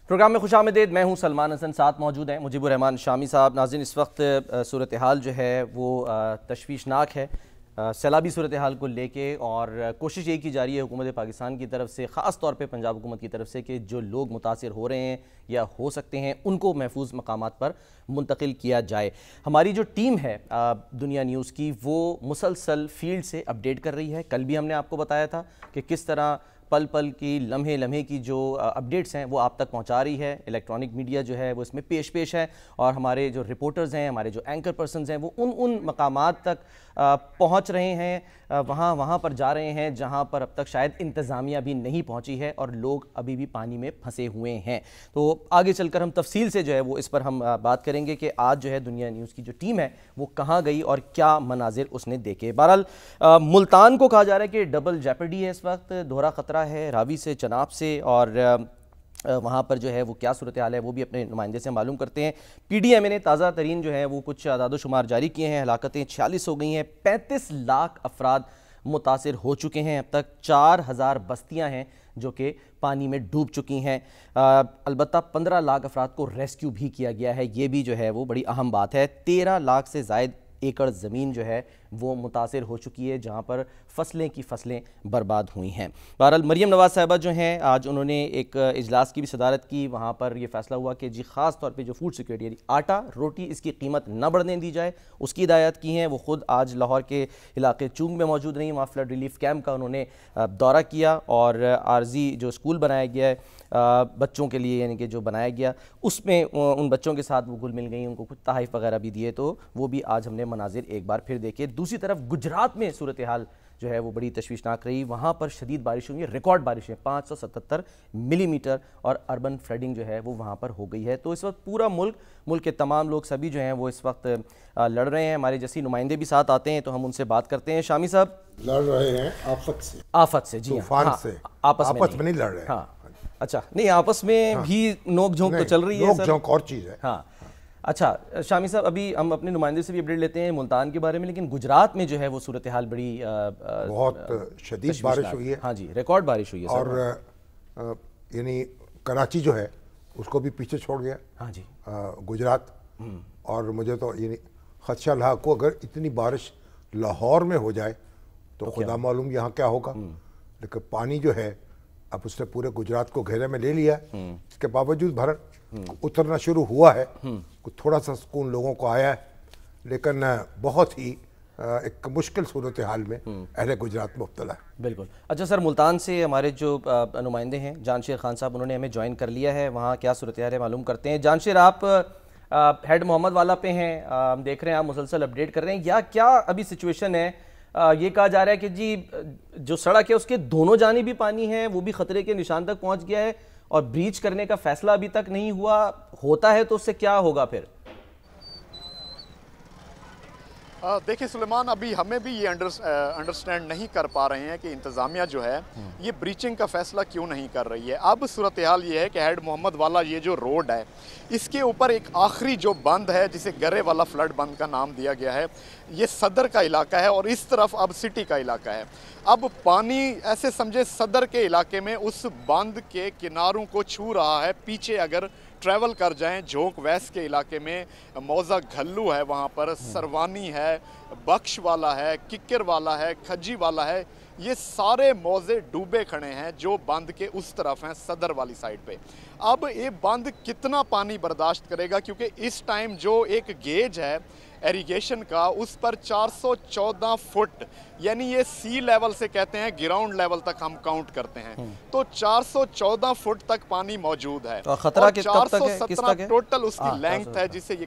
Programme میں خوش آمدید. میں ہوں سلمان حسن. ساتھ موجود ہیں مجیب الرحمان شامی صاحب. ناظرین, اس وقت صورتحال جو ہے وہ تشویشناک ہے سیلابی صورتحال کو لے کے, اور کوشش یہ کی جا رہی ہے حکومت پاکستان کی طرف سے, خاص طور پہ پنجاب حکومت کی طرف سے, کہ جو لوگ متاثر ہو رہے ہیں یا ہو سکتے ہیں ان کو محفوظ مقامات پر منتقل کیا جائے. ہماری جو ٹیم ہے دنیا نیوز کی, وہ مسلسل فیلڈ سے اپڈیٹ کر رہی ہے. کل بھی ہم نے آپ کو بتایا تھا کہ کس طرح پل پل کی, لمحے لمحے کی جو اپڈیٹس ہیں وہ آپ تک پہنچا رہی ہے. الیکٹرانک میڈیا جو ہے وہ اس میں پیش ہے, اور ہمارے جو رپورٹرز ہیں, ہمارے جو اینکر پرسنز ہیں, وہ ان مقامات تک پہنچ رہے ہیں, وہاں پر جا رہے ہیں جہاں پر اب تک شاید انتظامیہ بھی نہیں پہنچی ہے, اور لوگ ابھی بھی پانی میں پھنسے ہوئے ہیں. تو آگے چل کر ہم تفصیل سے جو ہے وہ اس پر ہم بات کریں گے کہ آج جو ہے دنیا نیوز کی جو ٹیم ہے وہ کہاں گئی اور کیا مناظر اس نے دیکھے. بہرحال ملتان کو کہا جا رہا ہے کہ ڈبل جیپرڈی ہے اس وقت, دوہرا خطرہ ہے راوی سے, چناب سے, اور وہاں پر جو ہے وہ کیا صورتحال ہے وہ بھی اپنے نمائندے سے معلوم کرتے ہیں. پی ڈی ایم اے نے تازہ ترین جو ہے وہ کچھ اعداد و شمار جاری کیے ہیں. ہلاکتیں 46 ہو گئی ہیں, 35 لاکھ افراد متاثر ہو چکے ہیں. اب تک 4000 بستیاں ہیں جو کہ پانی میں ڈوب چکی ہیں. البتہ 15 لاکھ افراد کو ریسکیو بھی کیا گیا ہے, یہ بھی جو ہے وہ بڑی اہم بات ہے. 13 لاکھ سے زائد ایکڑ زمین جو ہے وہ متاثر ہو چکی ہے, جہاں پر فصلیں کی فصلیں برباد ہوئی ہیں. بہرحال مریم نواز صاحبہ جو ہیں, آج انہوں نے ایک اجلاس کی بھی صدارت کی. وہاں پر یہ فیصلہ ہوا کہ خاص طور پہ جو فوڈ سیکورٹی, یعنی آٹا روٹی, اس کی قیمت نہ بڑھنے دی جائے, اس کی ہدایات کی ہیں. وہ خود آج لاہور کے علاقے چونگ میں موجود رہی. وہاں فلڈ ریلیف کیمپ کا انہوں نے دورہ کیا, اور عارضی جو اسکول بنایا گیا ہے بچوں کے لیے, یعنی کہ جو بنایا گیا, اس میں ان بچوں کے ساتھ وہ گل مل گئی, ان کو کچھ تحائف وغیرہ بھی دیے. تو وہ بھی آج ہم نے مناظر ایک بار پھر دیکھے. دوسری طرف گجرات میں صورتحال جو ہے وہ بڑی تشویشناک رہی. وہاں پر شدید بارش ہوئی, ریکارڈ بارشیں 577 ملی میٹر, اور اربن فلڈنگ جو ہے وہ وہاں پر ہو گئی ہے. تو اس وقت پورا ملک کے تمام لوگ سبھی جو ہیں وہ اس وقت لڑ رہے ہیں. ہمارے جیسی نمائندے بھی ساتھ آتے ہیں تو ہم ان سے بات کرتے ہیں. شامی صاحب, لڑ رہے ہیں آفت سے, جی طوفان سے, آپس میں نہیں لڑ رہے. ہاں اچھا, نہیں آپس میں بھی نوک جھونک تو چل رہی ہے. نوک جھونک اور چیز ہے. ہاں اچھا شامی صاحب, ابھی ہم اپنے نمائندے سے بھی اپڈیٹ لیتے ہیں ملتان کے بارے میں, لیکن گجرات میں جو ہے وہ صورتحال بڑی بہت شدید بارش ہوئی ہے. ہاں جی, ریکارڈ بارش ہوئی ہے. اور یعنی کراچی جو ہے اس کو بھی پیچھے چھوڑ گیا. ہاں جی, گجرات. اور مجھے تو یعنی خدشہ لاحق کو, اگر اتنی بارش لاہور میں ہو جائے تو خدا معلوم یہاں کیا ہوگا. لیکن پانی جو ہے اب اس نے پورے گجرات کو گھیرے میں لے لیا ہے. اس کے باوجود بھرن اترنا شروع ہوا ہے, تھوڑا سا سکون لوگوں کو آیا ہے, لیکن بہت ہی ایک مشکل صورتحال میں اہل گجرات مبتلا ہے. بالکل. اچھا سر, ملتان سے ہمارے جو نمائندے ہیں جانشیر خان صاحب, انہوں نے ہمیں جوائن کر لیا ہے. وہاں کیا صورتحال ہے معلوم کرتے ہیں. جانشیر, آپ ہیڈ محمد والا پہ ہیں, ہم دیکھ رہے ہیں آپ مسلسل اپڈیٹ کر رہے ہیں, یا کیا ابھی سچویشن ہے؟ یہ کہا جا رہا ہے کہ جی جو سڑک ہے اس کے دونوں جانب بھی پانی ہے, وہ بھی خطرے کے نشان تک پہنچ گیا ہے, اور بریچ کرنے کا فیصلہ ابھی تک نہیں ہوا. ہوتا ہے تو اس سے کیا ہوگا پھر؟ دیکھیں سلیمان, ابھی ہمیں بھی یہ انڈرسٹینڈ نہیں کر پا رہے ہیں کہ انتظامیہ جو ہے یہ بریچنگ کا فیصلہ کیوں نہیں کر رہی ہے. اب صورتحال یہ ہے کہ ہیڈ محمد والا یہ جو روڈ ہے, اس کے اوپر ایک آخری جو بند ہے جسے گرے والا فلڈ بند کا نام دیا گیا ہے, یہ صدر کا علاقہ ہے, اور اس طرف اب سٹی کا علاقہ ہے. اب پانی ایسے سمجھے صدر کے علاقے میں اس بند کے کناروں کو چھو رہا ہے. پیچھے اگر ٹریول کر جائیں, جھونک ویس کے علاقے میں موزہ گھلو ہے, وہاں پر سروانی ہے, بخش والا ہے, ککر والا ہے, کھجی والا ہے, یہ سارے موزے ڈوبے کھڑے ہیں جو بند کے اس طرف ہیں صدر والی سائڈ پہ. اب یہ بند کتنا پانی برداشت کرے گا, کیونکہ اس ٹائم جو ایک گیج ہے ایریگیشن کا, اس پر 414 فٹ, یعنی یہ سی لیول سے کہتے ہیں گراؤنڈ لیول تک ہم کاؤنٹ کرتے ہیں, تو 414 فٹ تک پانی موجود ہے. خطرہ کب تک ہے, کس تک ہے؟ ٹوٹل اس کی لینگتھ ہے, جسے یہ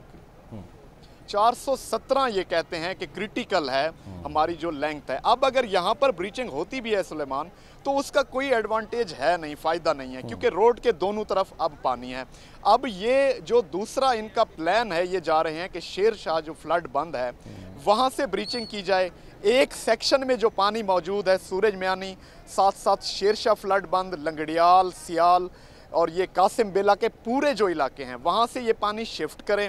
417 یہ کہتے ہیں کہ کریٹیکل ہے ہماری جو لینگتھ ہے. اب اگر یہاں پر بریچنگ ہوتی بھی ہے سلیمان, تو اس کا کوئی ایڈوانٹیج ہے نہیں, فائدہ نہیں ہے, کیونکہ روڈ کے دونوں طرف اب پانی ہے. اب یہ جو دوسرا ان کا پلان ہے, یہ جا رہے ہیں کہ شیر شاہ جو فلڈ بند ہے وہاں سے بریچنگ کی جائے. ایک سیکشن میں جو پانی موجود ہے سورج میانی, ساتھ ساتھ شیر شاہ فلڈ بند, لنگڑیال, سیال اور یہ قاسم بیلا کے پورے جو علاقے ہیں, وہاں سے یہ پانی شفٹ کریں.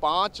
5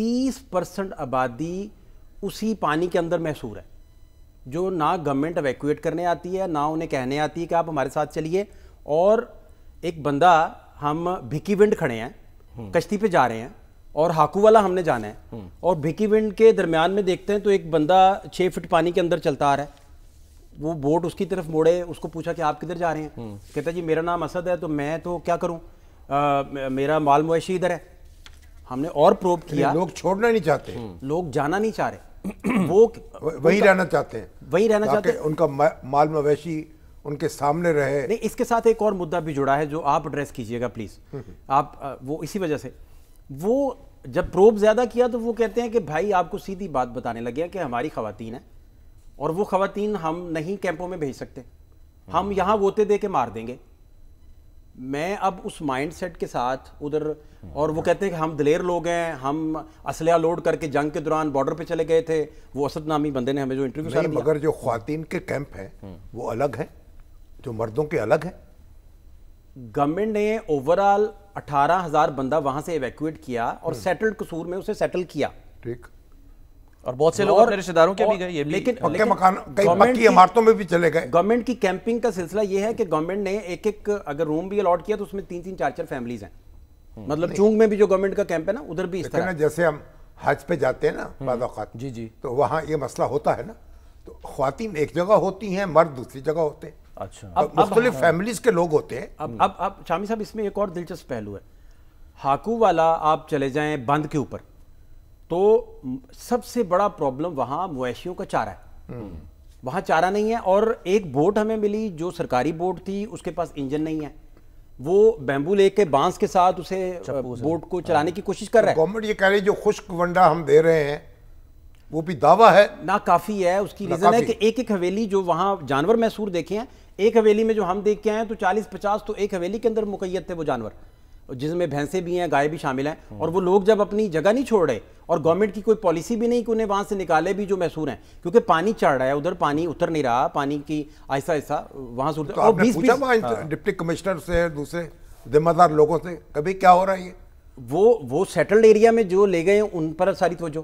30% آبادی اسی پانی کے اندر محصور ہے, جو نہ گورنمنٹ ایویکویٹ کرنے آتی ہے, نہ انہیں کہنے آتی ہے کہ آپ ہمارے ساتھ چلیے. اور ایک بندہ, ہم بھکی ونڈ کھڑے ہیں, کشتی پہ جا رہے ہیں اور ہاکو والا ہم نے جانا ہے, اور بھکی ونڈ کے درمیان میں دیکھتے ہیں تو ایک بندہ 6 فٹ پانی کے اندر چلتا آ رہا ہے. وہ بوٹ اس کی طرف موڑے, اس کو پوچھا کہ آپ کدھر جا رہے ہیں؟ کہتا جی میرا نام اسد ہے, تو میں تو کیا کروں, میرا مال مویشی ادھر ہے. ہم نے اور پروب کیا, لوگ چھوڑنا نہیں چاہتے, لوگ جانا نہیں چاہ رہے, وہ وہی رہنا چاہتے ہیں, وہی رہنا چاہتے ہیں, ان کا مال مویشی ان کے سامنے رہے. نہیں, اس کے ساتھ ایک اور مدعا بھی جڑا ہے جو آپ ایڈریس کیجئے گا پلیز. آپ وہ اسی وجہ سے وہ جب پروب زیادہ کیا تو وہ کہتے ہیں کہ بھائی آپ کو سیدھی بات بتانے لگے کہ ہماری خواتین ہیں اور وہ خواتین ہم نہیں کیمپوں میں بھیج سکتے, ہم یہاں ووتے دے کے مار دیں گے. میں اب اس مائنڈ سیٹ کے ساتھ ادھر, اور وہ کہتے ہیں کہ ہم دلیر لوگ ہیں, ہم اسلحہ لوڈ کر کے جنگ کے دوران بارڈر پہ چلے گئے تھے. وہ اسد نامی بندے نے ہمیں جو انٹرویو نہیں, مگر جو خواتین کے کیمپ ہیں وہ الگ ہیں, جو مردوں کے الگ ہیں. گورنمنٹ نے اوورال 18,000 بندہ وہاں سے ایویکویٹ کیا اور سیٹلڈ قصور میں اسے سیٹل کیا. ٹھیک, اور بہت سے لوگ اپنے رشتہ داروں کے بھی گئے, یہ بھی لیکن پکے مکان, کئی پکی عمارتوں میں بھی چلے گئے. گورنمنٹ کی کیمپنگ کا سلسلہ یہ ہے کہ گورنمنٹ نے ایک اگر روم بھی الاٹ کیا تو اس میں 3-3 4-4 فیملیز ہیں. مطلب چونگ میں بھی جو گورنمنٹ کا کیمپ ہے نا, ادھر بھی اس طرح. جیسے ہم حج پہ جاتے ہیں نا بعض اوقات, جی جی, تو وہاں یہ مسئلہ ہوتا ہے نا, تو خواتین ایک جگہ ہوتی ہیں, مرد دوسری جگہ ہوتے ہیں. اچھا, مختلف فیملیز کے لوگ ہوتے ہیں. اب شامی صاحب اس میں ایک اور دلچسپ پہلو ہے. ہاکو والا آپ چلے جائیں بند کے اوپر, تو سب سے بڑا پرابلم وہاں مویشیوں کا چارہ ہے. وہاں چارہ نہیں ہے, اور ایک بوٹ ہمیں ملی جو سرکاری بوٹ تھی, اس کے پاس انجن نہیں ہے, وہ بیمبو لے کے بانس کے ساتھ اسے بوٹ کو چلانے کی کوشش کر رہا ہے. گورنمنٹ یہ کہہ رہی ہے جو خشک ونڈا ہم دے رہے ہیں وہ بھی دعویٰ ہے, نہ کافی ہے. اس کی ریزن ہے کہ ایک حویلی جو وہاں جانور محصور دیکھے ہیں, ایک حویلی میں جو ہم دیکھ کے آئے ہیں تو 40-50 تو ایک حویلی کے اندر مقید تھے وہ جانور, جس میں بھینسیں بھی ہیں, گائے بھی شامل ہیں. اور وہ لوگ جب اپنی جگہ نہیں چھوڑ رہے, اور گورنمنٹ کی کوئی پالیسی بھی نہیں کہ انہیں وہاں سے نکالے بھی جو محصور ہیں, کیونکہ پانی چڑھ رہا ہے ادھر, پانی اتر نہیں رہا, پانی کی آہستہ آہستہ وہاں صورت. تو آپ نے پوچھا وہاں ڈپٹی کمشنر سے, دوسرے ذمہ دار لوگوں سے, کبھی کیا ہو رہا ہے یہ؟ وہ سیٹلڈ ایریا میں جو لے گئے ان پر ساری توجہ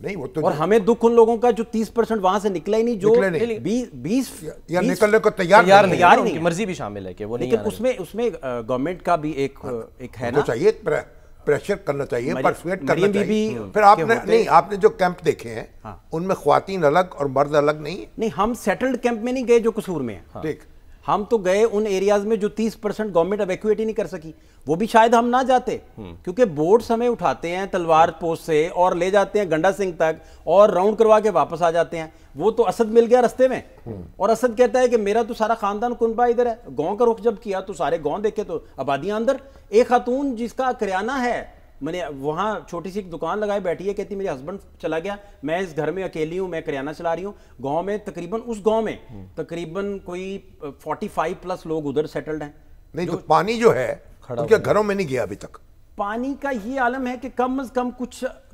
نہیں, وہ تو اور ہمیں دکھ ان لوگوں کا جو 30% وہاں سے نکلا ہی نہیں, جو 20 یا نکلنے کو تیار نہیں, مرضی بھی شامل ہے کہ وہ نہیں. لیکن اس میں گورنمنٹ کا بھی ایک ہے نا, چاہیے پریشر کرنا چاہیے, پرسویٹ کرنا چاہیے. پھر آپ نے نہیں, آپ نے جو کیمپ دیکھے ہیں ان میں خواتین الگ اور مرد الگ نہیں. ہم سیٹلڈ کیمپ میں نہیں گئے جو قصور میں ہیں. ٹھیک, ہم تو گئے ان ایریاز میں جو 30% گورنمنٹ ایویکویٹ ہی نہیں کر سکی. وہ بھی شاید ہم نہ جاتے, کیونکہ بوٹس ہمیں اٹھاتے ہیں تلوار پوسٹ سے اور لے جاتے ہیں گنڈا سنگھ تک اور راؤنڈ کروا کے واپس آ جاتے ہیں. وہ تو اسد مل گیا رستے میں, اور اسد کہتا ہے کہ میرا تو سارا خاندان کنبہ ادھر ہے. گاؤں کا رخ جب کیا تو سارے گاؤں دیکھے تو آبادیاں اندر. ایک خاتون جس کا کریانہ ہے, میں نے وہاں چھوٹی سی دکان لگائے بیٹھی ہے, کہتی میرے ہسبینڈ چلا گیا, میں اس گھر میں اکیلی ہوں, میں کریانہ چلا رہی ہوں. گاؤں میں تقریباً اس گاؤں میں تقریباً کوئی 45+ لوگ ادھر سیٹلڈ ہیں. نہیں تو پانی جو ہے ان کے گھروں میں نہیں گیا ابھی تک. پانی کا یہ عالم ہے کہ کم از کم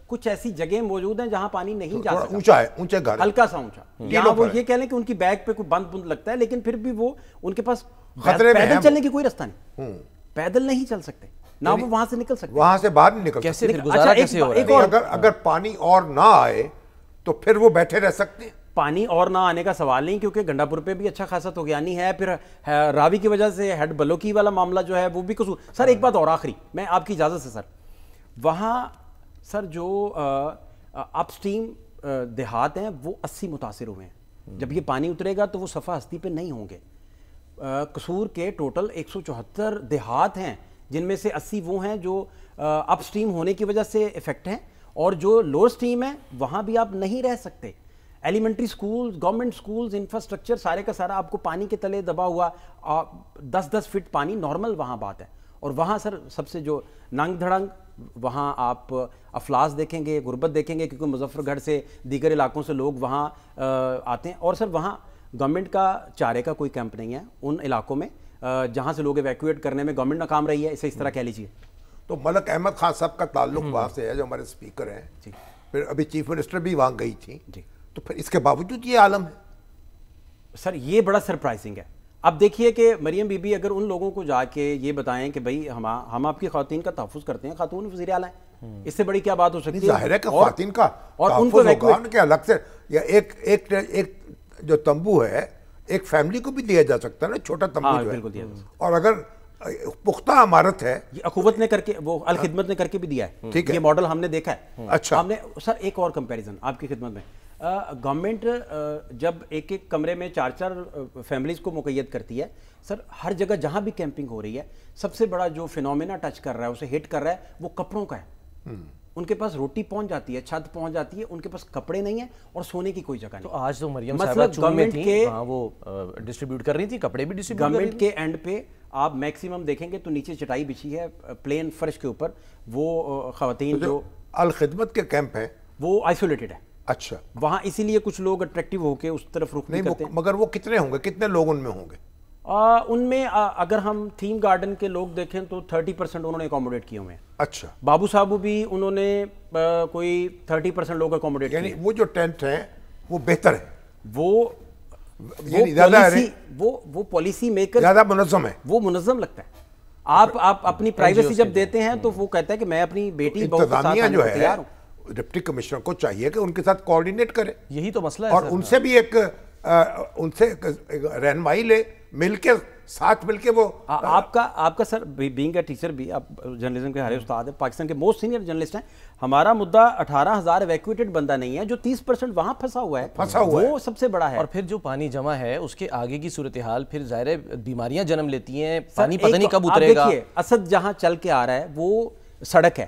کچھ ایسی جگہیں موجود ہیں جہاں پانی نہیں جا سکتا. اونچا ہے, اونچے گھر, ہلکا سا اونچا. یہاں وہ یہ کہہ لیں کہ ان کی بیک پہ کوئی بند لگتا ہے, لیکن پھر بھی وہ ان کے پاس پیدل چلنے کی کوئی راستہ نہیں, پیدل نہیں چل سکتے, نہ وہ وہاں سے نکل سکتے, وہاں سے باہر نہیں نکل سکتے. اگر پانی اور نہ آئے تو پھر وہ بیٹھے رہ سکتے ہیں. پانی اور نہ آنے کا سوال نہیں, کیونکہ گنڈا پور پہ بھی اچھا خاصا طغیانی ہے. پھر راوی کی وجہ سے ہیڈ بلوکی والا معاملہ جو ہے وہ بھی قصور. سر ایک بات اور آخری, میں آپ کی اجازت سے سر, وہاں سر جو اپ سٹریم دیہات ہیں وہ 80 متاثر ہوئے ہیں. جب یہ پانی اترے گا تو وہ صفحہ ہستی پہ نہیں ہوں گے. قصور کے ٹوٹل 174 دیہات ہیں, جن میں سے 80 وہ ہیں جو اپ سٹریم ہونے کی وجہ سے افیکٹ ہیں, اور جو لوور سٹریم ہے وہاں بھی آپ نہیں رہ سکتے. Elementary schools, government schools, infrastructure سارے کا سارا آپ کو پانی کے تلے دبا ہوا, 10-10 فٹ پانی نارمل وہاں بات ہے. اور وہاں سر سب سے جو ننگ دھڑنگ, وہاں آپ افلاس دیکھیں گے, غربت دیکھیں گے, کیونکہ مظفر گڑھ سے دیگر علاقوں سے لوگ وہاں آتے ہیں. اور سر وہاں گورنمنٹ کا چارے کا کوئی کیمپ نہیں ہے ان علاقوں میں جہاں سے لوگ ایویکویٹ کرنے میں گورنمنٹ ناکام رہی ہے, اسے اس طرح کہہ لیجیے. تو ملک احمد خان صاحب کا تعلق وہاں سے ہے جو ہمارے اسپیکر ہیں, پھر ابھی چیف منسٹر بھی وہاں گئی تھی, تو پھر اس کے باوجود یہ عالم ہے. سر یہ بڑا سرپرائزنگ ہے. اب دیکھیے کہ مریم بی بی اگر ان لوگوں کو جا کے یہ بتائیں کہ بھائی ہم آپ کی خواتین کا تحفظ کرتے ہیں, خاتون وزیر اعلیٰ ہیں, اس سے بڑی کیا بات ہو سکتی ہے؟ ظاہر ہے کہ خواتین کا اور ان کو ہوگا کہ الگ سے، یا ایک جو تمبو ہے ایک فیملی کو بھی دیا جا سکتا ہے نا، چھوٹا تمبو جو ہے. اور اگر پختہ عمارت ہے، اخوت نے کر کے، وہ الخدمت نے کر کے بھی دیا ہے، یہ ماڈل ہم نے دیکھا ہے. اچھا، ہم نے سر ایک اور کمپیریزن آپ کی خدمت میں، گورنمنٹ جب ایک ایک کمرے میں 4 فیملیز کو مقید کرتی ہے سر، ہر جگہ جہاں بھی کیمپنگ ہو رہی ہے، سب سے بڑا جو فینومینا ٹچ کر رہا ہے، اسے ہٹ کر رہا ہے، وہ کپڑوں کا ہے. ان کے پاس روٹی پہنچ جاتی ہے، چھت پہنچ جاتی ہے، ان کے پاس کپڑے نہیں ہیں اور سونے کی کوئی جگہ نہیں. تو آج تو مریم صاحبہ چون میں تھیں، وہاں وہ ڈسٹریبیوٹ کر رہی تھی، کپڑے بھی ڈسٹریبیوٹ کر رہی تھی. گورنمنٹ کے اینڈ پہ آپ میکسیمم دیکھیں گے تو نیچے چٹائی بچھی ہے پلین فرش کے اوپر، وہ خواتین جو الخدمت کے کیمپ ہیں وہ آئسولیٹڈ ہے. اچھا، وہاں اسی لیے کچھ لوگ اٹریکٹیو ہو کے اس طرف رخ نہیں کرتے. مگر وہ کتنے ہوں گے، کتنے لوگ ان میں ہوں گے؟ ان میں اگر ہم تھیم گارڈن کے لوگ دیکھیں تو 30% انہوں نے اکوموڈیٹ کیے ہوئے ہیں. اچھا، بابو صاحب بھی انہوں نے کوئی 30% لوگ اکوموڈیٹ کیے. یعنی وہ جو ٹینٹ ہیں وہ بہتر ہے، وہ پالیسی میکر زیادہ منظم ہے، وہ منظم لگتا ہے. آپ اپنی پرائیویسی جب دیتے ہیں تو وہ کہتا ہے کہ میں اپنی بیٹی بہو کے ساتھ آنے کو تیار ہوں. ڈپٹی کمشنر کو چاہیے کہ ان کے ساتھ کوآرڈینیٹ کرے، یہی تو مسئلہ ہے، اور ان سے بھی ان سے رہنمائی لے، مل کے ساتھ مل کے. وہ آپ کا سر بینگ اے ٹیچر بھی، آپ جرنلزم کے ہارے استاد ہیں، پاکستان کے موسٹ سینئر جرنلسٹ ہیں. ہمارا مدعا 18,000 ایویکویٹڈ بندہ نہیں ہے، جو 30% وہاں پھنسا ہوا ہے وہ سب سے بڑا ہے. اور پھر جو پانی جمع ہے اس کے آگے کی صورتحال پھر ظاہر بیماریاں جنم لیتی ہیں، پانی پتہ نہیں کب اترے گا. دیکھیے اسد جہاں چل کے آ رہا ہے وہ سڑک ہے،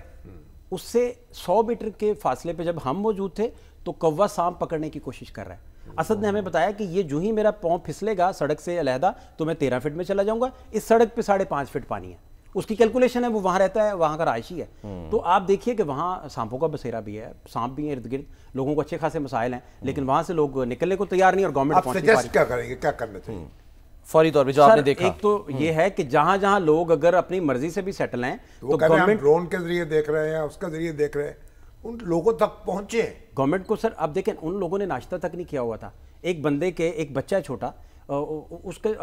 اس سے 100 میٹر کے فاصلے پہ جب ہم موجود تھے تو کوا سانپ پکڑنے کی کوشش کر رہا ہے. اسد نے ہمیں بتایا کہ یہ جو ہی میرا پاؤں پھسلے گا سڑک سے علیحدہ تو میں 13 فٹ میں چلا جاؤں گا. اس سڑک پہ 5.5 فٹ پانی ہے، اس کی کیلکولیشن ہے، وہ وہاں رہتا ہے، وہاں کا رہائشی ہے. تو آپ دیکھیے کہ وہاں سانپوں کا بسیرا بھی ہے، سانپ بھی ہیں ارد گرد، لوگوں کو اچھے خاصے مسائل ہیں، لیکن وہاں سے لوگ نکلنے کو تیار نہیں. اور گورنمنٹ پہنچنے کیا کریں گے، کیا کرنا چاہیے فوری طور پہ جو آپ نے دیکھا؟ ایک تو یہ ہے کہ جہاں جہاں لوگ اگر اپنی مرضی سے بھی سیٹل ہیں تو گورنمنٹ ڈرون کے ذریعے دیکھ رہے ہیں، اس کے ذریعے دیکھ رہے ہیں، ان لوگوں تک پہنچے. گورنمنٹ کو سر آپ دیکھیں ان لوگوں نے ناشتہ تک نہیں کیا ہوا تھا. ایک بندے کے، ایک بچہ ہے چھوٹا، اس کے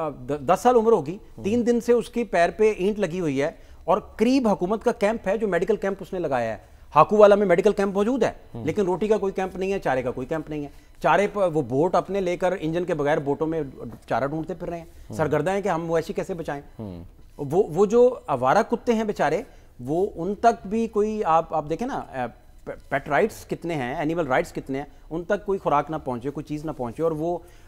10 سال عمر ہوگی، 3 دن سے اس کی پیر پہ اینٹ لگی ہوئی ہے، اور قریب حکومت کا کیمپ ہے جو میڈیکل کیمپ اس نے لگایا ہے. ہاکو والا میں میڈیکل کیمپ موجود ہے، لیکن روٹی کا کوئی کیمپ نہیں ہے، چارے کا کوئی کیمپ نہیں ہے. چارے پر وہ بوٹ اپنے لے کر انجن کے بغیر بوٹوں میں چارہ ڈھونڈتے پھر رہے ہیں. سرگردہ ہیں کہ ہم مویشی کیسے بچائیں. وہ جو آوارہ کتے ہیں بیچارے، وہ ان تک بھی کوئی آپ دیکھیں نا، پیٹ رائٹس کتنے ہیں، اینیمل رائٹس کتنے ہیں، ان تک کوئی خوراک نہ پہنچے، کوئی چیز نہ پہنچے.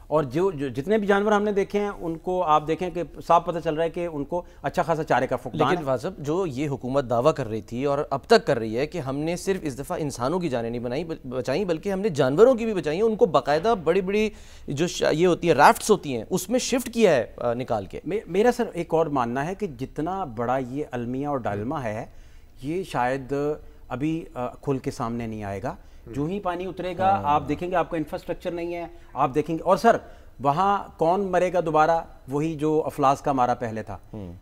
اور جو جتنے بھی جانور ہم نے دیکھے ہیں ان کو آپ دیکھیں کہ صاف پتہ چل رہا ہے کہ ان کو اچھا خاصا چارے کا فقدان ہے. لیکن واجب جو یہ حکومت دعویٰ کر رہی تھی اور اب تک کر رہی ہے کہ ہم نے صرف اس دفعہ انسانوں کی جانیں نہیں بچائیں بلکہ ہم نے جانوروں کی بھی بچائی ہیں، ان کو باقاعدہ بڑی بڑی جو یہ ہوتی ہے ریفٹس ہوتی ہیں اس میں شفٹ کیا ہے نکال کے. میرا سر ایک اور ماننا ہے کہ جتنا بڑا یہ المیہ اور ڈائلما ہے، یہ شاید ابھی کھل کے سامنے نہیں آئے گا. جو ہی پانی اترے گا آپ دیکھیں گے آپ کا انفراسٹرکچر نہیں ہے، آپ دیکھیں گے. اور سر وہاں کون مرے گا دوبارہ؟ وہی جو افلاس کا مارا پہلے تھا،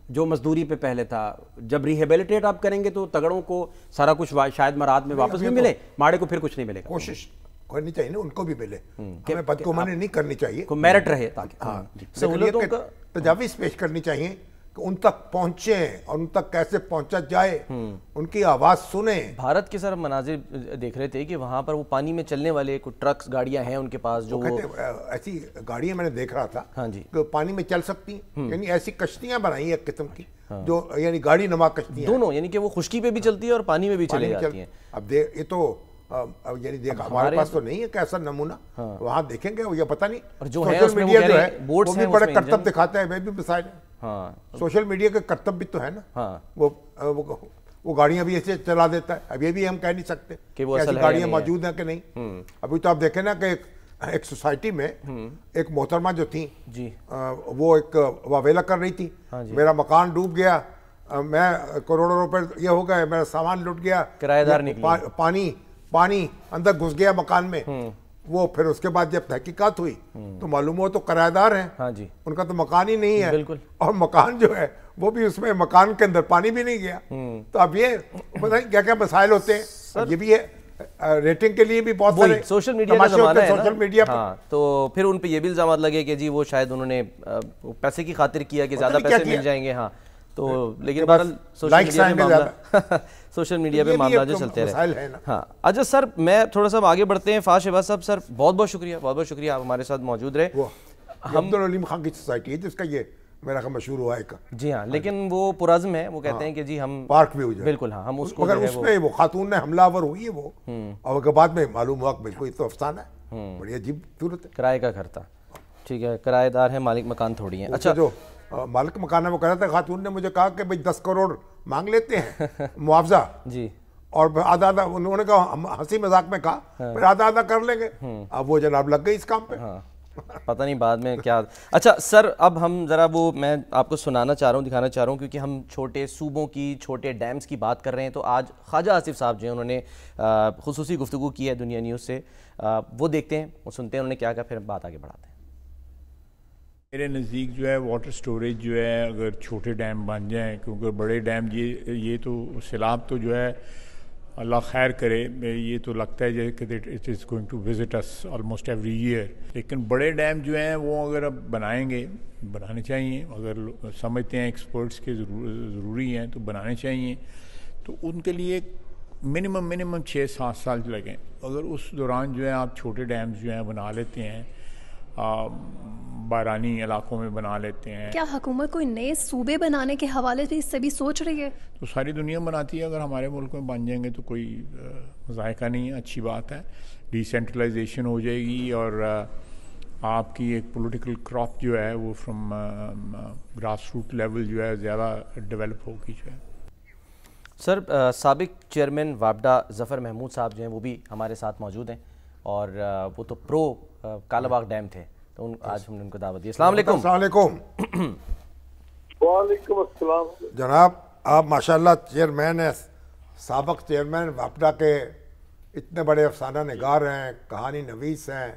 جو مزدوری پہ پہلے تھا. جب ریہیبلیٹیٹ آپ کریں گے تو تگڑوں کو سارا کچھ شاید مراد میں واپس بھی ملے، ماڑے کو پھر کچھ نہیں ملے گا. کوشش کرنی چاہیے نا ان کو بھی ملے، ہمیں بدگمانی نہیں کرنی چاہیے، میرٹ رہے تاکہ سہولتوں کا تجاویز پیش کرنی چاہیے کہ ان تک پہنچیں اور ان تک کیسے پہنچا جائے، ان کی آواز سنیں. بھارت کے سر مناظر دیکھ رہے تھے کہ وہاں پر وہ پانی میں چلنے والے کچھ ٹرکس گاڑیاں ہیں ان کے پاس، جو ایسی گاڑیاں میں نے دیکھ رہا تھا ہاں جی کہ پانی میں چل سکتی ہیں، یعنی ایسی کشتیاں بنائی ایک قسم کی جو یعنی گاڑی نما کشتیاں دونوں، یعنی کہ وہ خشکی پہ بھی چلتی ہے اور پانی میں بھی چلے جاتی ہیں. اب یہ تو یعنی دیکھا ہمارے پاس تو نہیں ہے کہ ایسا نمونہ، وہاں دیکھیں گے یہ پتہ نہیں. اور جو سوشل میڈیا جو ہے وہ بھی بڑے کرتب دکھاتا ہے، وہ بھی مسائل ہیں. سوشل میڈیا کے کرتب بھی تو ہے نا، وہ گاڑیاں بھی ایسے چلا دیتا ہے. اب یہ بھی ہم کہہ نہیں سکتے کہ ایسی گاڑیاں موجود ہیں کہ نہیں. ابھی تو آپ دیکھیں نا کہ ایک سوسائٹی میں ایک محترمہ جو تھیں وہ ایک واویلا کر رہی تھی، میرا مکان ڈوب گیا، میں کروڑوں روپے یہ ہو گئے، میرا سامان لٹ گیا، کرایہ دار نکلی، پانی اندر گھس گیا مکان میں. وہ پھر اس کے بعد جب تحقیقات ہوئی تو معلوم ہو تو کرایہ دار ہیں، ان کا تو مکان ہی نہیں ہے، اور مکان جو ہے وہ بھی اس میں مکان کے اندر پانی بھی نہیں گیا. تو اب یہ پتہ نہیں کیا کیا مسائل ہوتے ہیں. یہ بھی ہے ریٹنگ کے لیے بھی بہت سارے سوشل میڈیا کا زمانہ ہے سوشل میڈیا پر، تو پھر ان پہ یہ بھی الزامات لگے کہ جی وہ شاید انہوں نے پیسے کی خاطر کیا کہ زیادہ پیسے مل جائیں گے. ہاں تو لیکن بہرحال سوشل میڈیا پہ معاملات جو چلتے رہے. ہاں اچھا سر میں تھوڑا سا آگے بڑھتے ہیں. فاضل شہباز صاحب سر بہت بہت شکریہ آپ ہمارے ساتھ موجود رہے. عبدالعلیم خان کی سوسائٹی ہے جس کا یہ میرا خیال مشہور ہوا ہے. جی ہاں لیکن وہ پرعزم ہے, وہ کہتے ہیں کہ جی ہم پارک بھی ہو جائے. بالکل ہاں ہم اس کو, مگر اس میں وہ خاتون نے حملہ آور ہوئی ہے وہ, اور بعد میں معلوم ہوا بالکل تو افسانہ ہے, بڑی عجیب صورت ہے. کرائے کا گھر تھا, ٹھیک ہے, کرایہ دار ہے, مالک مکان تھوڑی ہیں. اچھا جو مالک مکان ہے وہ کہہ رہا تھا, خاتون نے مجھے کہا کہ بھئی 10 کروڑ مانگ لیتے ہیں معاوضہ, جی, اور آدھا آدھا انہوں نے کہا, ہنسی مذاق میں کہا پھر آدھا آدھا کر لیں گے. اب وہ جناب لگ گئی اس کام پہ. پتہ نہیں بعد میں کیا. اچھا سر اب ہم ذرا وہ میں آپ کو سنانا چاہ رہا ہوں, دکھانا چاہ رہا ہوں, کیونکہ ہم چھوٹے صوبوں کی, چھوٹے ڈیمز کی بات کر رہے ہیں. تو آج خواجہ آصف صاحب جو ہیں انہوں نے خصوصی گفتگو کی ہے دنیا نیوز سے, وہ دیکھتے ہیں, وہ سنتے ہیں انہوں نے کیا کہا, پھر بات آگے بڑھاتے ہیں. میرے نزدیک جو ہے واٹر سٹوریج جو ہے اگر چھوٹے ڈیم بن جائیں, کیونکہ بڑے ڈیم یہ تو سیلاب تو جو ہے اللہ خیر کرے, یہ تو لگتا ہے کہ it is going to visit us almost every year. لیکن بڑے ڈیم جو ہیں وہ اگر اب بنائیں گے, بنانے چاہیے, اگر سمجھتے ہیں ایکسپرٹس کے ضروری ہیں تو بنانے چاہیے. تو ان کے لیے منیمم 6-7 سال لگیں. اگر اس دوران جو ہے آپ چھوٹے ڈیمز جو ہیں بنا لیتے ہیں, بارانی علاقوں میں بنا لیتے ہیں. کیا حکومت کوئی نئے صوبے بنانے کے حوالے سے اس سے بھی سوچ رہی ہے؟ تو ساری دنیا بناتی ہے, اگر ہمارے ملک میں بن جائیں گے تو کوئی ذائقہ نہیں ہے, اچھی بات ہے. ڈی سینٹرلائزیشن ہو جائے گی اور آپ کی ایک پولیٹیکل کراپ جو ہے وہ فرام گراس روٹ لیول جو ہے زیادہ ڈیولپ ہوگی جو ہے. سر سابق چیئرمین وابڈا ظفر محمود صاحب جو ہیں وہ بھی ہمارے ساتھ موجود ہیں, اور وہ تو پرو کالا باغ ڈیم تھے, تو آج ہم نے ان کو دعوت دی. السلام علیکم. السلام علیکم. وعلیکم السلام. جناب آپ ماشاءاللہ چیئرمین ہیں, سابق چیئرمین وابڈا کے, اتنے بڑے افسانہ نگار ہیں, کہانی نویس ہیں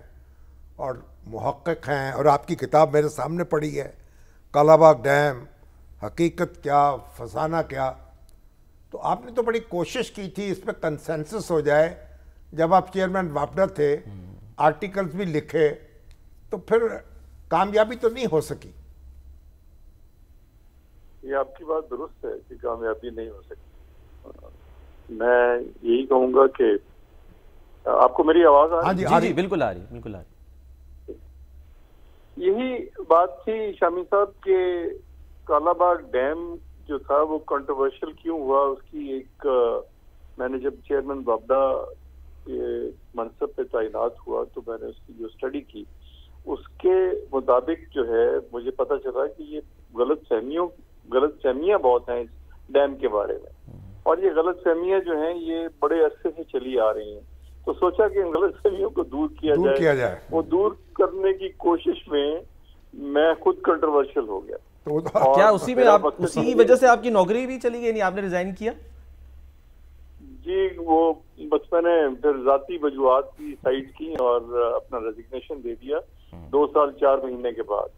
اور محقق ہیں, اور آپ کی کتاب میرے سامنے پڑھی ہے, کالا باغ ڈیم حقیقت کیا فسانہ کیا. تو آپ نے تو بڑی کوشش کی تھی اس پہ کنسنسس ہو جائے, جب آپ چیئرمین وابڈا تھے, آرٹیکلز بھی لکھے, تو پھر کامیابی تو نہیں ہو سکی. یہ آپ کی بات درست ہے کہ کامیابی نہیں ہو سکی. میں یہی کہوں گا کہ آپ کو میری آواز آ رہی ہے؟ ہاں جی بالکل آ رہی. یہی بات تھی شامی صاحب کہ کالا باغ ڈیم جو تھا وہ کنٹروورشل کیوں ہوا. اس کی ایک میں نے جب چیئرمین وابڈا کے منصب پہ تعینات ہوا تو میں نے اس کی جو اسٹڈی کی, اس کے مطابق جو ہے مجھے پتہ چلا کہ یہ غلط فہمیاں بہت ہیں اس ڈیم کے بارے میں, اور یہ غلط فہمیاں جو ہیں یہ بڑے عرصے سے چلی آ رہی ہیں. تو سوچا کہ ان غلط فہمیوں کو دور کیا جائے. وہ دور کرنے کی کوشش میں خود کنٹروورشل ہو گیا. کیا اسی وجہ سے آپ کی نوکری بھی چلی گئی, نہیں آپ نے ریزائن کیا؟ جی وہ بس میں نے پھر ذاتی وجوہات کی سائڈ کی اور اپنا ریزگنیشن دے دیا 2 سال 4 مہینے کے بعد.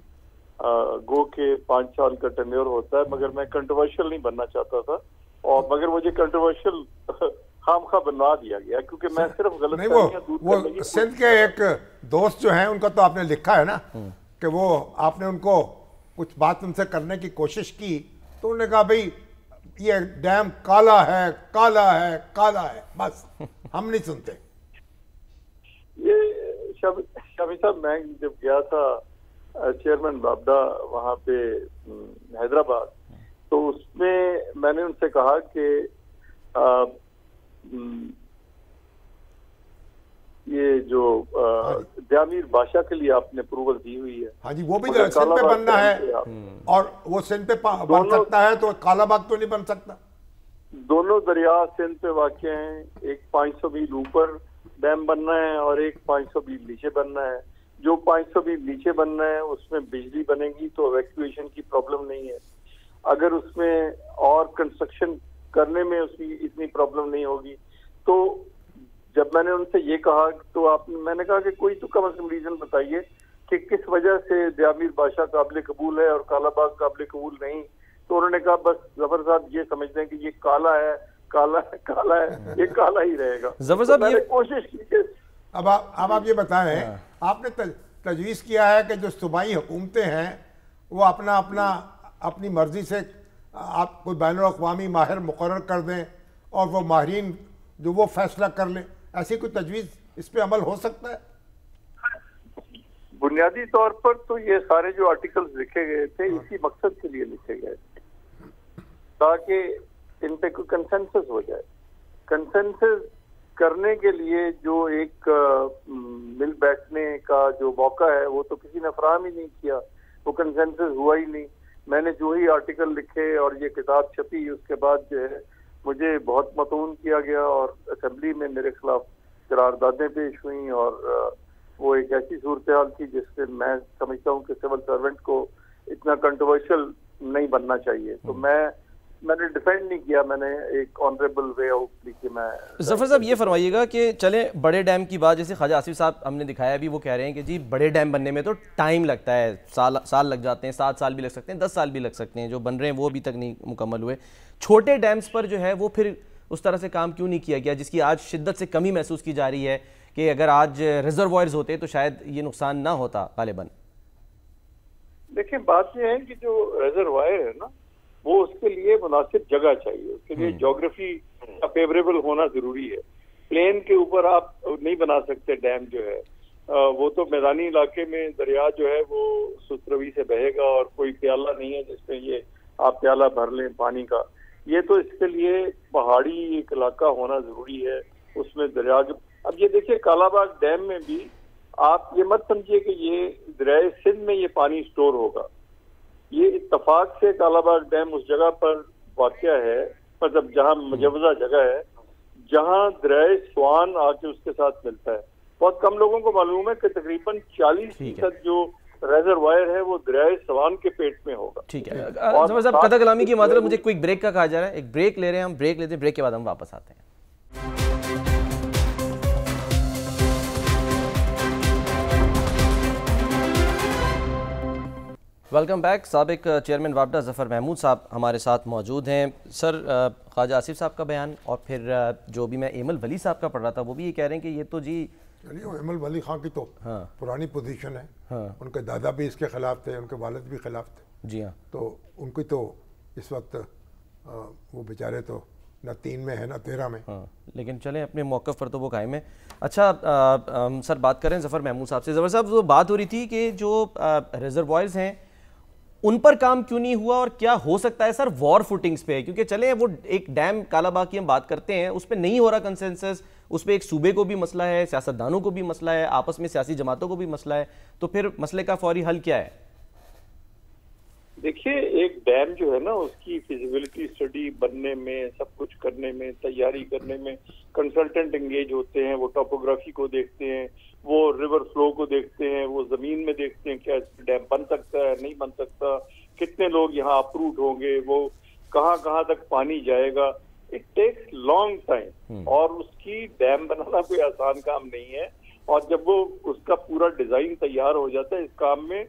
گو کے 5 سال کا ٹینیور ہوتا ہے, مگر میں کنٹروورشل نہیں بننا چاہتا تھا, اور مگر مجھے کنٹروورشل خام خواہ بنوا دیا گیا کیونکہ میں صرف غلط فہمیاں دور کرنے کی. سندھ کے ایک دوست جو ہیں ان کا تو آپ نے لکھا ہے نا کہ وہ آپ نے ان کو کچھ بات ان سے کرنے کی کوشش کی, تو انہوں نے کہا بھئی یہ ڈیم کالا ہے کالا ہے کالا ہے, بس ہم نہیں سنتے. یہ شامی صاحب میں جب گیا تھا چیئرمین وابڈا وہاں پہ حیدرآباد, تو اس میں نے ان سے کہا کہ یہ جو دیامیر بادشاہ کے لیے آپ نے اپروول دی ہوئی ہے, ہاں جی وہ بھی سندھ پہ بننا ہے, اور وہ سندھ پہ بن سکتا ہے تو کالا باغ تو نہیں بن سکتا. دونوں دریا سندھ پہ واقع ہیں, ایک 500 میل اوپر ڈیم بننا ہے اور ایک 500 میل نیچے بننا ہے. جو 500 میل نیچے بننا ہے اس میں بجلی بنے گی تو ایویکویشن کی پرابلم نہیں ہے. اگر اس میں اور کنسٹرکشن کرنے میں اس کی اتنی پرابلم نہیں ہوگی. تو جب میں نے ان سے یہ کہا تو میں نے کہا کہ کوئی تو کم از کم ریزن بتائیے کہ کس وجہ سے دیامیر بادشاہ قابل قبول ہے اور کالا باغ قابل قبول نہیں. تو انہوں نے کہا بس ظفر صاحب یہ سمجھتے ہیں کہ یہ کالا ہے کالا ہے کالا ہے, یہ کالا ہی رہے گا. ظفر صاحب میں نے کوشش کی کہ اب آپ یہ بتائیں, آپ نے تجویز کیا ہے کہ جو صوبائی حکومتیں ہیں وہ اپنی مرضی سے آپ کوئی بین الاقوامی ماہر مقرر کر دیں اور وہ ماہرین جو وہ فیصلہ کر لیں. ایسی کوئی تجویز اس پہ عمل ہو سکتا ہے؟ بنیادی طور پر تو یہ سارے جو آرٹیکلز لکھے گئے تھے اسی مقصد کے لیے لکھے گئے تاکہ ان پہ کوئی کنسنسس ہو جائے. کنسنسس کرنے کے لیے جو ایک مل بیٹھنے کا جو موقع ہے وہ تو کسی نے فراہم ہی نہیں کیا, وہ کنسنسس ہوا ہی نہیں. میں نے جو ہی آرٹیکل لکھے اور یہ کتاب چھپی اس کے بعد جو ہے مجھے بہت مطعون کیا گیا اور اسمبلی میں میرے خلاف قراردادیں پیش ہوئیں اور وہ ایک ایسی صورتحال تھی جس سے میں سمجھتا ہوں کہ سول سرونٹ کو اتنا کنٹروورشل نہیں بننا چاہیے. تو میں نے ڈیفینڈ نہیں کیا, میں نے ایک آنریبل وے آؤٹ لی کہ میں. ظفر صاحب یہ فرمائیے گا کہ چلیں بڑے ڈیم کی بات, جیسے خواجہ آصف صاحب ہم نے دکھایا بھی, وہ کہہ رہے ہیں کہ جی بڑے ڈیم بننے میں تو ٹائم لگتا ہے, سال لگ جاتے ہیں, 7 سال بھی لگ سکتے ہیں, 10 سال بھی لگ سکتے ہیں, جو بن رہے ہیں وہ ابھی تک نہیں مکمل ہوئے. چھوٹے ڈیمز پر جو ہے وہ پھر اس طرح سے کام کیوں نہیں کیا گیا جس کی آج شدت سے کمی محسوس کی جا رہی ہے کہ اگر آج ریزروائرز ہوتے تو شاید یہ نقصان نہ ہوتا غالباً؟ دیکھیں بات یہ ہے کہ جو ریزروائر ہے نا وہ اس کے لیے مناسب جگہ چاہیے, اس کے لیے جیوگرافی کا فیوریبل ہونا ضروری ہے. پلین کے اوپر آپ نہیں بنا سکتے ڈیم جو ہے, وہ تو میدانی علاقے میں دریا جو ہے وہ سست روی سے بہے گا اور کوئی پیالہ نہیں ہے جس میں یہ آپ پیالہ بھر لیں پانی کا. یہ تو اس کے لیے پہاڑی ایک علاقہ ہونا ضروری ہے, اس میں دریا کے. اب یہ دیکھیے کالا باغ ڈیم میں بھی آپ یہ مت سمجھیے کہ یہ دریائے سندھ میں یہ پانی سٹور ہوگا. یہ اتفاق سے کالا باغ ڈیم اس جگہ پر واقع ہے, مطلب جہاں مجوزہ جگہ ہے جہاں دریائے سوان آ کے اس کے ساتھ ملتا ہے. بہت کم لوگوں کو معلوم ہے کہ تقریباً 40% جو ریزروائر ہے وہ دریائے سوان کے پیٹ میں ہوگا. ٹھیک ہے ظفر صاحب, قطع کلامی کی معذرت, مجھے کوئی بریک کا کہا جا رہا ہے, ایک بریک لے رہے ہیں ہم, بریک لیتے ہیں, بریک کے بعد ہم واپس آتے ہیں. Welcome back. سابق چیئرمین وابڈا ظفر محمود صاحب ہمارے ساتھ موجود ہیں. سر, خواجہ آصف صاحب کا بیان اور پھر جو بھی میں ایمل ولی صاحب کا پڑھ رہا تھا وہ بھی یہ کہہ رہے ہیں کہ یہ تو جی ایمل ولی خان کی تو پرانی پوزیشن ہے, ان کے دادا بھی اس کے خلاف تھے, ان کے والد بھی خلاف تھے. جی ہاں, تو ان کی تو اس وقت وہ بیچارے تو نہ 3 میں ہے نہ 13 میں. لیکن چلیں اپنے موقف پر تو وہ قائم ہے. اچھا سر, بات کریں ظفر محمود صاحب سے. ظفر صاحب, وہ بات ہو رہی تھی کہ جو ریزروائرز ہیں ان پر کام کیوں نہیں ہوا اور کیا ہو سکتا ہے سر وار فوٹنگز پہ, کیونکہ چلیں وہ ایک ڈیم کالا باغ کی ہم بات کرتے ہیں, اس پہ نہیں ہو رہا کنسنسس, اس پہ ایک صوبے کو بھی مسئلہ ہے, سیاستدانوں کو بھی مسئلہ ہے, آپس میں سیاسی جماعتوں کو بھی مسئلہ ہے, تو پھر مسئلے کا فوری حل کیا ہے؟ دیکھیے ایک ڈیم جو ہے نا اس کی فیزیبلٹی اسٹڈی بننے میں, سب کچھ کرنے میں, تیاری کرنے میں کنسلٹنٹ انگیج ہوتے ہیں, وہ ٹاپوگرافی کو دیکھتے ہیں, وہ ریور فلو کو دیکھتے ہیں, وہ زمین میں دیکھتے ہیں کیا ڈیم بن سکتا ہے نہیں بن سکتا, کتنے لوگ یہاں اپروٹ ہوں گے, وہ کہاں تک پانی جائے گا. اٹ ٹیکس لانگ ٹائم اور اس کی ڈیم بنانا کوئی آسان کام نہیں ہے. اور جب وہ اس کا پورا ڈیزائن تیار ہو جاتا ہے اس کام میں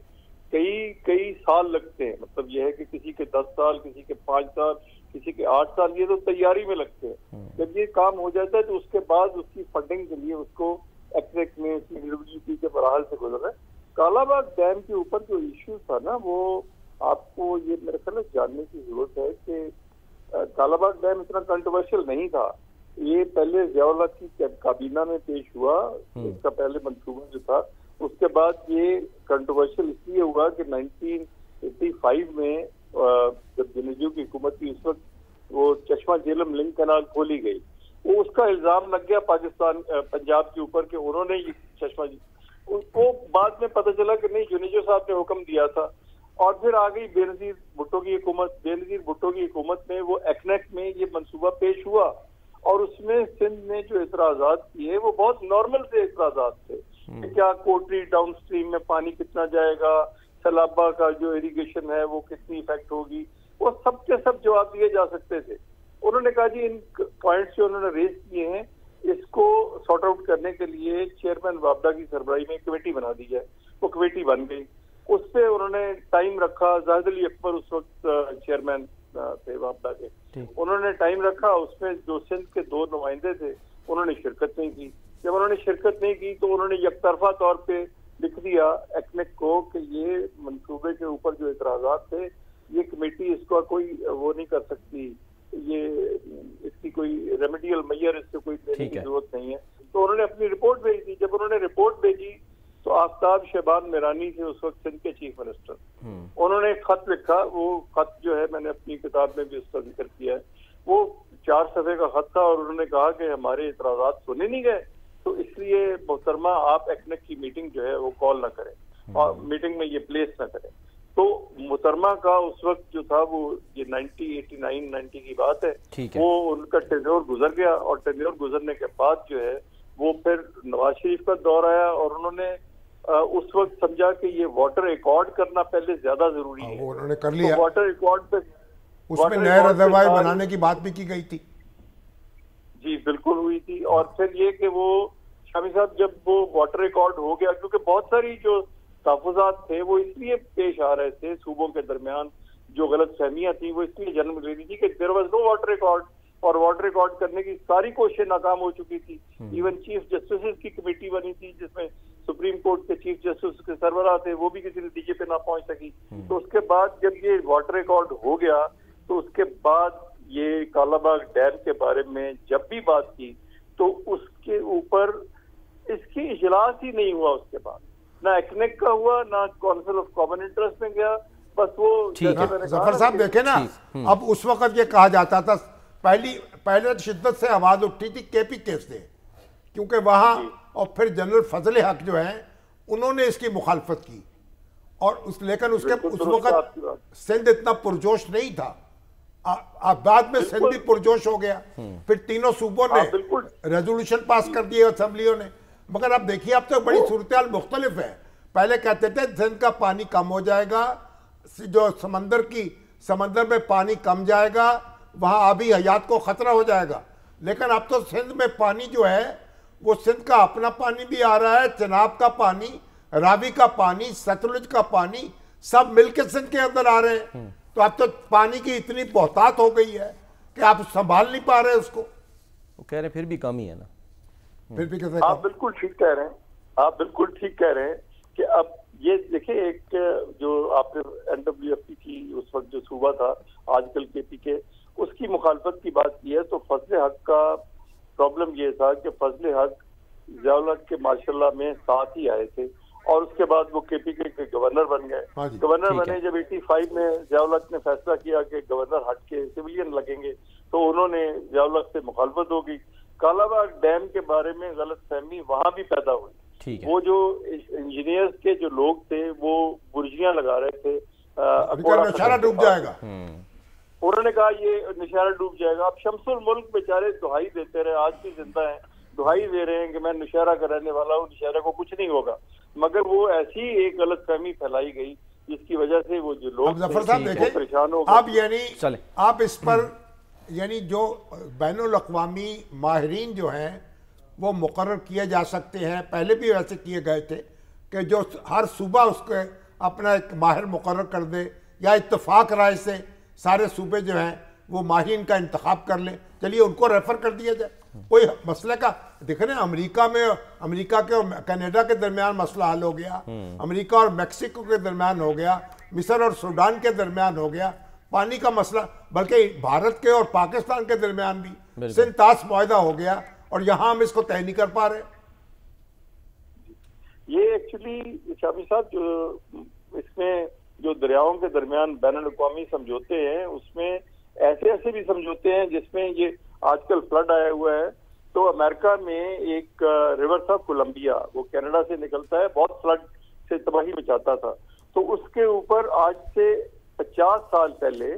کئی سال لگتے ہیں. مطلب یہ ہے کہ کسی کے 10 سال, کسی کے 5 سال, کسی کے 8 سال, یہ تو تیاری میں لگتے ہیں. جب یہ کام ہو جاتا ہے تو اس کے بعد اس کی فنڈنگ کے لیے اس کو ایکٹریکٹ میں PWP کے مراحل سے گزر رہا ہے. کالا باغ ڈیم کے اوپر جو ایشو تھا نا وہ آپ کو یہ میرے خیال میں جاننے کی ضرورت ہے کہ کالا باغ ڈیم اتنا کنٹروورشل نہیں تھا. یہ پہلے ضیاء اللہ کی کابینہ میں پیش ہوا, اس کا پہلے منصوبہ جو تھا, اس کے بعد یہ کنٹروورشل اس لیے ہوا کہ 1985 میں جب جنیجو کی حکومت کی اس وقت وہ چشمہ جہلم لنک کنال کھولی گئی, وہ اس کا الزام لگ گیا پاکستان پنجاب کے اوپر کہ انہوں نے یہ چشمہ, وہ بعد میں پتہ چلا کہ نہیں جنیجو صاحب نے حکم دیا تھا. اور پھر آ گئی بے نظیر بھٹو کی حکومت. بے نظیر بھٹو کی حکومت میں وہ ایکنیکٹ میں یہ منصوبہ پیش ہوا اور اس میں سندھ نے جو اعتراضات کیے وہ بہت نارمل سے اعتراضات تھے. کیا کوٹری ڈاؤن سٹریم میں پانی کتنا جائے گا, سیلابا کا جو ایریگیشن ہے وہ کتنی افیکٹ ہوگی, وہ سب کے سب جواب دیے جا سکتے تھے. انہوں نے کہا جی ان پوائنٹس جو انہوں نے ریز کیے ہیں اس کو سارٹ آؤٹ کرنے کے لیے چیئرمین وابڈا کی سربراہی میں کمیٹی بنا دی جائے. وہ کمیٹی بن گئی, اس پہ انہوں نے ٹائم رکھا. زاہد علی اکبر اس وقت چیئرمین تھے وابڈا کے, انہوں نے ٹائم رکھا. اس میں جو سندھ کے 2 نمائندے تھے انہوں نے شرکت نہیں کی. جب انہوں نے شرکت نہیں کی تو انہوں نے یک طرفہ طور پہ لکھ دیا ایکنیک کو کہ یہ منصوبے کے اوپر جو اعتراضات تھے یہ کمیٹی اس کا کوئی وہ نہیں کر سکتی، یہ اس کی کوئی ریمیڈیل میئر اس سے کوئی دینے کی ضرورت نہیں ہے. تو انہوں نے اپنی رپورٹ بھیج دی. جب انہوں نے رپورٹ بھیجی تو آفتاب شہبان میرانی تھے اس وقت سندھ کے چیف منسٹر. انہوں نے ایک خط لکھا، وہ خط جو ہے میں نے اپنی کتاب میں بھی اس کا ذکر کیا ہے، وہ 4 صفحے کا خط تھا، اور انہوں نے کہا کہ ہمارے اعتراضات سنے نہیں گئے، تو اس لیے محترمہ آپ ایکنک کی میٹنگ جو ہے وہ کال نہ کریں اور میٹنگ میں یہ پلیس نہ کریں. تو محترمہ کا اس وقت جو تھا وہ یہ 90 کی بات ہے، وہ ان کا ٹینیور گزر گیا، اور ٹینیور گزرنے کے بعد جو ہے وہ پھر نواز شریف کا دور آیا، اور انہوں نے اس وقت سمجھا کہ یہ واٹر ریکارڈ کرنا پہلے زیادہ ضروری ہے. انہوں نے کر لیا. واٹر ریکارڈ پہ اس میں نئے ریزروائر بنانے کی بات بھی کی گئی تھی. جی بالکل ہوئی تھی. اور پھر یہ کہ وہ شامی صاحب جب وہ واٹر ریکارڈ ہو گیا، کیونکہ بہت ساری جو تحفظات تھے وہ اس لیے پیش آ رہے تھے صوبوں کے درمیان، جو غلط فہمیاں تھیں وہ اس لیے جنم لے رہی تھی کہ there was no water record, اور واٹر ریکارڈ کرنے کی ساری کوششیں ناکام ہو چکی تھی. ایون چیف جسٹس کی کمیٹی بنی تھی جس میں سپریم کورٹ کے چیف جسٹس کے سربراہ تھے، وہ بھی کسی نتیجے پہ نہ پہنچ سکی. تو اس کے بعد جب یہ واٹر ریکارڈ ہو گیا تو اس کے بعد یہ کالا باغ ڈیم کے بارے میں جب بھی بات کی تو اس کے اوپر اس کی اجلاس ہی نہیں ہوا. اس کے بعد نہ ایکنک کا ہوا، نہ کونسل آف کامن انٹرسٹ میں گیا. بس وہ ظفر صاحب دیکھیں نا، اب اس وقت یہ کہا جاتا تھا، پہلے شدت سے آواز اٹھی تھی کے پی کیس سے، کیونکہ وہاں اور پھر جنرل فضل حق جو ہیں انہوں نے اس کی مخالفت کی، اور لیکن اس وقت سندھ اتنا پرجوش نہیں تھا. بعد میں سندھ بھی پرجوش ہو گیا، پھر تینوں صوبوں نے ریزولوشن پاس کر دیے اسمبلیوں نے. مگر اب دیکھیے اب تو بڑی صورتحال مختلف ہے. پہلے کہتے تھے سندھ کا پانی کم ہو جائے گا، جو سمندر میں پانی کم جائے گا، وہاں آبی حیات کو خطرہ ہو جائے گا. لیکن اب تو سندھ میں پانی جو ہے وہ سندھ کا اپنا پانی بھی آ رہا ہے، چناب کا پانی، راوی کا پانی، ستلج کا پانی، سب مل کے سندھ کے اندر آ رہے ہیں. تو اب تو پانی کی اتنی بہتات ہو گئی ہے کہ آپ سنبھال نہیں پا رہے اس کو. وہ کہہ رہے ہیں پھر بھی کم ہی ہے نا. پھر بھی کیسے؟ آپ بالکل ٹھیک کہہ رہے ہیں، آپ بالکل ٹھیک کہہ رہے ہیں کہ اب یہ دیکھیں، ایک جو آپ نے NWFP کی اس وقت جو صوبہ تھا آج کل KP کے، اس کی مخالفت کی بات کی ہے تو فضل حق کا پرابلم یہ تھا کہ فضل حق ضیاء الحق کے ماشاءاللہ میں ساتھ ہی آئے تھے، اور اس کے بعد وہ KP کے گورنر بن گئے. گورنر بنے جب 85 میں ضیاء الحق نے فیصلہ کیا کہ گورنر ہٹ کے سویلین لگیں گے، تو انہوں نے ضیاء الحق سے مخالفت ہو گئی. کالا باغ ڈیم کے بارے میں غلط فہمی وہاں بھی پیدا ہوئی. وہ جو انجینئرز کے جو لوگ تھے وہ برجیاں لگا رہے تھے، نشارہ ڈوب جائے گا، انہوں نے کہا یہ نشارہ ڈوب جائے گا. اب شمس الملک بیچارے دہائی دیتے رہے، آج بھی زندہ ہیں، دہائی دے رہے ہیں کہ میں نشارہ کا رہنے والا ہوں، نشارہ کو کچھ نہیں ہوگا. مگر وہ ایسی ایک غلط فہمی پھیلائی گئی جس کی وجہ سے وہ جو لوگ پریشان ہو گئے. آپ اس پر یعنی جو بین الاقوامی ماہرین جو ہیں وہ مقرر کیے جا سکتے ہیں، پہلے بھی ویسے کیے گئے تھے کہ جو ہر صوبہ اس کے اپنا ایک ماہر مقرر کر دے، یا اتفاق رائے سے سارے صوبے جو ہیں وہ ماہرین کا انتخاب کر لیں. چلیے ان کو ریفر کر دیا جائے. کوئی مسئلہ کا دیکھیں نا، امریکہ کے اور کینیڈا کے درمیان مسئلہ حل ہو گیا، امریکہ اور میکسیکو کے درمیان ہو گیا، مصر اور سوڈان کے درمیان ہو گیا پانی کا مسئلہ، بلکہ بھارت کے اور پاکستان کے درمیان بھی سندھ طاس معاہدہ ہو گیا، اور یہاں ہم اس کو طے نہیں کر پا رہے. یہ ایکچولی شامی صاحب جو اس میں جو دریاؤں کے درمیان بین الاقوامی سمجھوتے ہیں، اس میں ایسے بھی سمجھوتے ہیں جس میں یہ آج کل فلڈ آیا ہوا ہے. تو امریکہ میں ایک ریور تھا کولمبیا، وہ کینیڈا سے نکلتا ہے، بہت فلڈ سے تباہی مچاتا تھا. تو اس کے اوپر آج سے 50 سال پہلے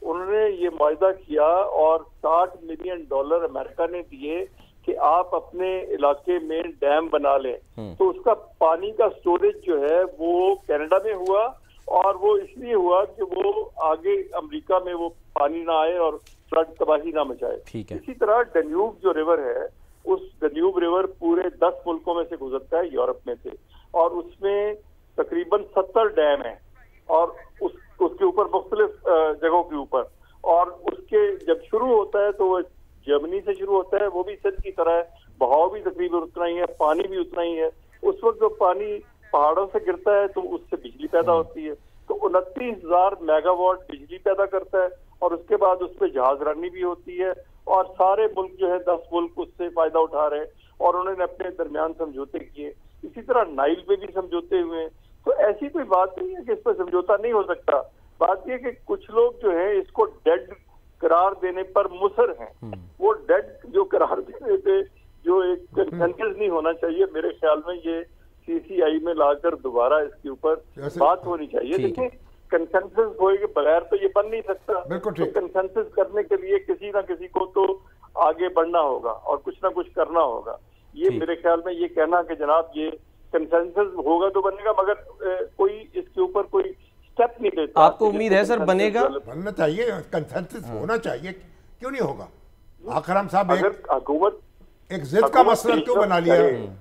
انہوں نے یہ معاہدہ کیا اور $60 ملین امریکہ نے دیے کہ آپ اپنے علاقے میں ڈیم بنا لیں. تو اس کا پانی کا سٹوریج جو ہے وہ کینیڈا میں ہوا، اور وہ اس لیے ہوا کہ وہ آگے امریکہ میں وہ پانی نہ آئے اور فلڈ تباہی نہ مچائے. اسی طرح ڈنیوب جو ریور ہے، اس ڈنیوب ریور پورے 10 ملکوں میں سے گزرتا ہے یورپ میں سے، اور اس میں تقریباً 70 ڈیم ہیں، اور اس کے اوپر مختلف جگہوں کے اوپر. اور اس کے جب شروع ہوتا ہے تو وہ جرمنی سے شروع ہوتا ہے، وہ بھی سندھ کی طرح ہے، بہاؤ بھی تقریباً اتنا ہی ہے، پانی بھی اتنا ہی ہے. اس وقت جو پانی پہاڑوں سے گرتا ہے تو اس سے بجلی پیدا ہوتی ہے. تو 29,000 میگا واٹ بجلی پیدا کرتا ہے اور اس کے بعد اس پہ جہاز رانی بھی ہوتی ہے اور سارے ملک جو ہے 10 ملک اس سے فائدہ اٹھا رہے ہیں اور انہوں نے اپنے درمیان سمجھوتے کیے. اسی طرح نائل پہ بھی سمجھوتے ہوئے ہیں. تو ایسی کوئی بات نہیں ہے کہ اس پہ سمجھوتا نہیں ہو سکتا. بات یہ کہ کچھ لوگ جو ہیں اس کو ڈیڈ قرار دینے پر مصر ہیں. وہ ڈیڈ جو قرار دینے پہ جو ایک کنسنسس نہیں ہونا چاہیے, میرے خیال میں یہ CCI میں لا کر دوبارہ اس کے اوپر بات ہونی چاہیے. دیکھیں کنسنسس ہوئے کے بغیر تو یہ بن نہیں سکتا. تو کنسنسس کرنے کے لیے کسی نہ کسی کو تو آگے بڑھنا ہوگا اور کچھ نہ کچھ کرنا ہوگا. یہ میرے خیال میں یہ کہنا کہ جناب یہ کنسنسس ہوگا تو بنے گا, مگر کوئی اس کے اوپر کوئی اسٹیپ نہیں لیتا. آپ کو امید ہے سر بنے گا؟ بننا چاہیے, کنسنسس ہونا چاہیے, کیوں نہیں ہوگا؟ آخرام صاحب حکومت ایک ضد کا مسئلہ کیوں بنا لیا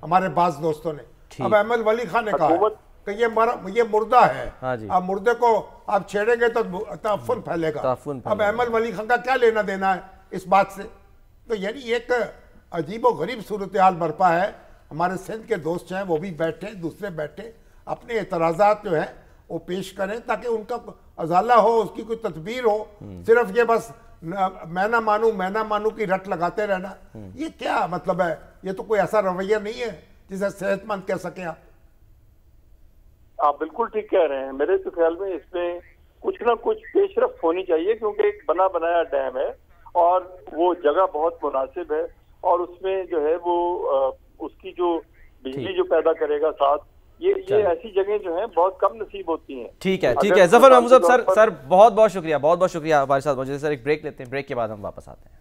ہمارے بعض دوستوں نے؟ اب احمد ولی خان نے کہا کہ یہ مردہ ہے, اب مردے کو آپ چھیڑیں گے تو تعفن پھیلے گا. اب احمد ولی خان کا کیا لینا دینا ہے اس بات سے؟ تو یعنی ایک عجیب و غریب صورتحال برپا ہے. ہمارے سندھ کے دوست ہیں وہ بھی بیٹھے, دوسرے بیٹھے, اپنے اعتراضات جو ہیں وہ پیش کریں تاکہ ان کا ازالہ ہو, اس کی کوئی تدبیر ہو. صرف یہ بس میں نہ مانوں کی رٹ لگاتے رہنا, یہ کیا مطلب ہے؟ یہ تو کوئی ایسا رویہ نہیں ہے جسے صحت مند کہہ سکیں آپ. آپ بالکل ٹھیک کہہ رہے ہیں. میرے تو خیال میں اس میں کچھ نہ کچھ پیش رفت ہونی چاہیے, کیونکہ ایک بنا بنایا ڈیم ہے اور وہ جگہ بہت مناسب ہے اور اس میں جو ہے وہ اس کی جو بجلی جو پیدا کرے گا ساتھ, یہ ایسی جگہیں جو ہیں بہت کم نصیب ہوتی ہیں. ٹھیک ہے ظفر محمود صاحب, سر بہت بہت شکریہ ہمارے ساتھ موجود. سر ایک بریک لیتے ہیں, بریک کے بعد ہم واپس آتے ہیں.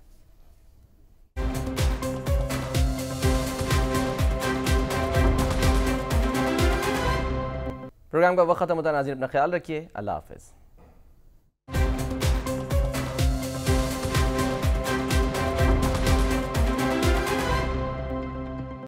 پروگرام کا وقت ختم ہوتا ہے. ناظرین اپنا خیال رکھیے. اللہ حافظ.